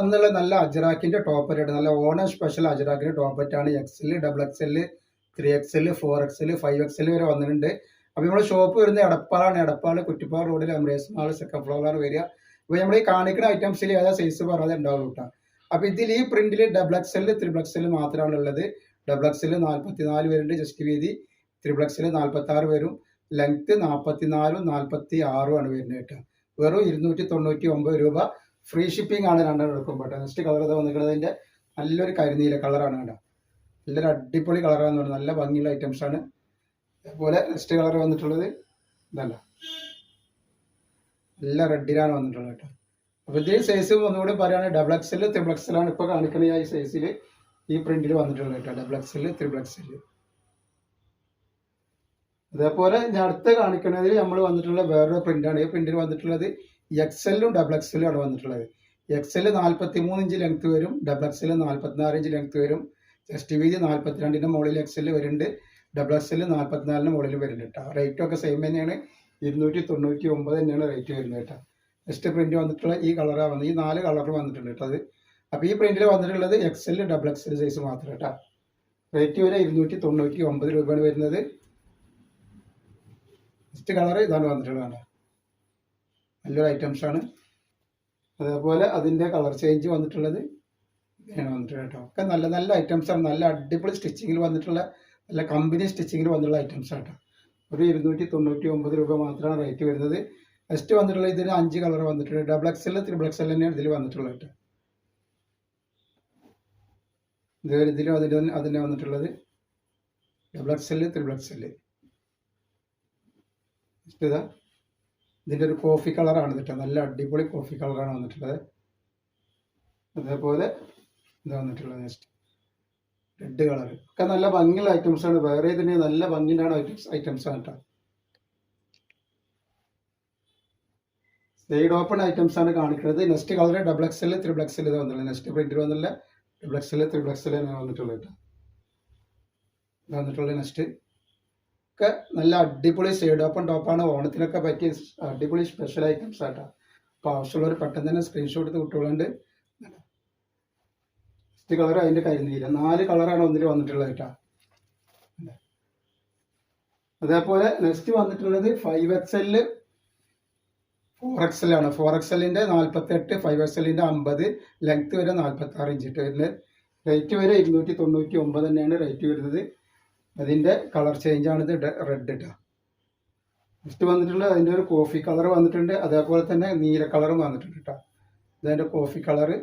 അന്നുള്ള നല്ല അജറാക്കിന്റെ top rate നല്ല ഓണം സ്പെഷ്യൽ അജറാക്കിന്റെ ടോപ്പ് റേറ്റാണ് XL, double XL, 3XL, 4XL, 5XL വരെ വന്നിട്ടുണ്ട്. അപ്പോൾ നമ്മുടെ ഷോപ്പ് വരുന്നത് എടപ്പാളാണ്. എടപ്പാൾ കുറ്റിപ്പാറ റോഡിൽ എംറേസ് മാൾ സെക്കൻഡ് ഫ്ലോറിലാണ് വരിക. അപ്പോൾ നമ്മൾ ഈ കാണിക്കുന്ന ഐറ്റംസിൽ ഏതാ സൈസ് പറയാതെ ഉണ്ടാവും കേട്ടോ. അപ്പോൾ ഇതിൽ ഈ പ്രിന്റിൽ ഡബിൾ എക്സൽ, 3XL മാത്രമാണ് ഉള്ളത്. ഡബിൾ എക്സൽ 44 വരുന്നുണ്ട് ജസ്റ്റ് വീതി, 3XL 46 വരും, ലെങ്ത് 44ഉം 46ഉം ആണ് വരുന്നത് കേട്ടോ. വെറും 299 രൂപ. ഫ്രീ ഷിപ്പിംഗ് ആണ് രണ്ടെണ്ണം എടുക്കുമ്പോൾ. നെക്സ്റ്റ് കളർ ഇതാ വന്നിട്ടുള്ളതിൻ്റെ നല്ലൊരു കരിനീല കളറാണ് കേട്ടോ. നല്ലൊരു അടിപൊളി കളറാണെന്ന് പറഞ്ഞാൽ നല്ല ഭംഗിയുള്ള ഐറ്റംസ് ആണ്. അതുപോലെ നെക്സ്റ്റ് കളർ വന്നിട്ടുള്ളത് ഇതല്ല, നല്ല റെഡിലാണ് വന്നിട്ടുള്ളത് കേട്ടോ. അപ്പോൾ ഇതിൽ സൈസ് ഒന്നുകൂടി പറയുകയാണെങ്കിൽ ഡബിൾ എക്സൽ, 3XL ആണ് ഇപ്പോൾ കാണിക്കുന്ന ഈ സൈസിൽ ഈ പ്രിന്റിൽ വന്നിട്ടുള്ളത് കേട്ടോ. Double XL, 3XL. അതേപോലെ ഞാൻ അടുത്ത് കാണിക്കുന്നതിൽ നമ്മൾ വന്നിട്ടുള്ള വേറൊരു പ്രിന്റാണ്. ഈ പ്രിന്റിൽ വന്നിട്ടുള്ളത് എക്സലും ഡബിൾ എക്സലും ആണ് വന്നിട്ടുള്ളത്. എക്സൽ 43 ഇഞ്ച് ലെങ്ത് വരും, ഡബിൾ എക്സൽ 44 ഇഞ്ച് ലെങ്ത് വരും. ചെസ്റ്റ് വീതി 42ന്റെ മുകളിൽ എക്സൽ വരുന്നുണ്ട്, ഡബിൾ എക്സൽ 44ന്റെ മുകളിൽ വരുന്നുണ്ട് കേട്ടോ. റേറ്റും ഒക്കെ സെയിം തന്നെയാണ്, 299 തന്നെയാണ് റേറ്റ് വരുന്നത് കേട്ടോ. നെക്സ്റ്റ് പ്രിന്റ് വന്നിട്ടുള്ള ഈ കളറാണ് വന്നത്, ഈ 4 കളർ വന്നിട്ടുണ്ട് കേട്ടോ അത്. അപ്പോൾ ഈ പ്രിന്റിൽ വന്നിട്ടുള്ളത് എക്സൽ, ഡബിൾ എക്സൽ സൈസ് മാത്രം കേട്ടോ. റേറ്റ് വരെ 299 രൂപയാണ് വരുന്നത്. നെക്സ്റ്റ് കളർ ഇതാണ് വന്നിട്ടുള്ളത്, നല്ലൊരു ഐറ്റംസ് ആണ്. അതേപോലെ അതിൻ്റെ കളർ ചേഞ്ച് വന്നിട്ടുള്ളത് ഇങ്ങനെയാണ് വന്നിട്ടുള്ളത് കേട്ടോ. ഒക്കെ നല്ല നല്ല ഐറ്റംസ് ആണ്, നല്ല അടിപൊളി സ്റ്റിച്ചിങ്ങിൽ വന്നിട്ടുള്ള നല്ല കമ്പനി സ്റ്റിച്ചിങ്ങിൽ വന്നിട്ടുള്ള ഐറ്റംസ് ആട്ടോ. ഒരു 299 രൂപ മാത്രമാണ് റേറ്റ് വരുന്നത്. നെക്സ്റ്റ് വന്നിട്ടുള്ള ഇതിന് 5 കളർ വന്നിട്ടുണ്ട്. ഡബിൾ എക്സൽ, 3XL തന്നെയാണ് ഇതിൽ വന്നിട്ടുള്ളത് കേട്ടോ. ഇതിലും അതിൻ്റെ വന്നിട്ടുള്ളത് ഡബിൾ എക്സൽ, 3XL. നെക്സ്റ്റ് ഇതാ ഇതിൻ്റെ ഒരു കോഫി കളറാണ് കേട്ടോ, നല്ല അടിപൊളി കോഫി കളറാണ് വന്നിട്ടുള്ളത്. അതേപോലെ ഇതാ വന്നിട്ടുള്ളത് നെക്സ്റ്റ് റെഡ് കളർ. ഒക്കെ നല്ല ഭംഗിയുള്ള ഐറ്റംസ് ആണ്, വേറെ ഇതിന് നല്ല ഭംഗിയാണ് ഐറ്റംസ് ആണ് കേട്ടോ. സൈഡ് ഓപ്പൺ ഐറ്റംസ് ആണ് കാണിക്കുന്നത്. Next colour double XL, 3XL ഇത് വന്നിട്ടുള്ളത്. നെക്സ്റ്റ് പ്രിന്റിൽ വന്നിട്ടുള്ള ഡബിൾ എക്സൽ, 3XL ആണ് വന്നിട്ടുള്ളത് കേട്ടോ. ഇത് വന്നിട്ടുള്ളത് നെക്സ്റ്റ് ഒക്കെ നല്ല അടിപൊളി സൈഡ് ഓപ്പൺ ടോപ്പാണ്. ഓണത്തിനൊക്കെ പറ്റിയ അടിപൊളി സ്പെഷ്യൽ ഐറ്റംസ് ആട്ടോ. അപ്പോൾ ആവശ്യമുള്ളവർ പെട്ടെന്ന് തന്നെ സ്ക്രീൻഷോട്ട് എടുത്ത് കുട്ടികളുണ്ട്. നെക്സ്റ്റ് കളർ അതിൻ്റെ കരിനീല, 4 കളറാണ് ഒന്നിൽ വന്നിട്ടുള്ളത് കേട്ടോ. അതേപോലെ നെക്സ്റ്റ് വന്നിട്ടുള്ളത് 5XL, 4XL ആണ്. 4XLന്റെ 48, 5XLന്റെ 50, ലെങ്ത് വരെ 46 ഇഞ്ച് വരുന്നത്. റേറ്റ് വരെ 299 തന്നെയാണ് റേറ്റ് വരുന്നത്. അതിൻ്റെ കളർ ചേഞ്ച് ആണ് ഇത് റെഡ് കേട്ടോ. നെക്സ്റ്റ് വന്നിട്ടുള്ളത് അതിൻ്റെ ഒരു കോഫി കളർ വന്നിട്ടുണ്ട്, അതേപോലെ തന്നെ നീല കളറും വന്നിട്ടുണ്ട് കേട്ടോ. ഇതതിൻ്റെ കോഫി കളറ്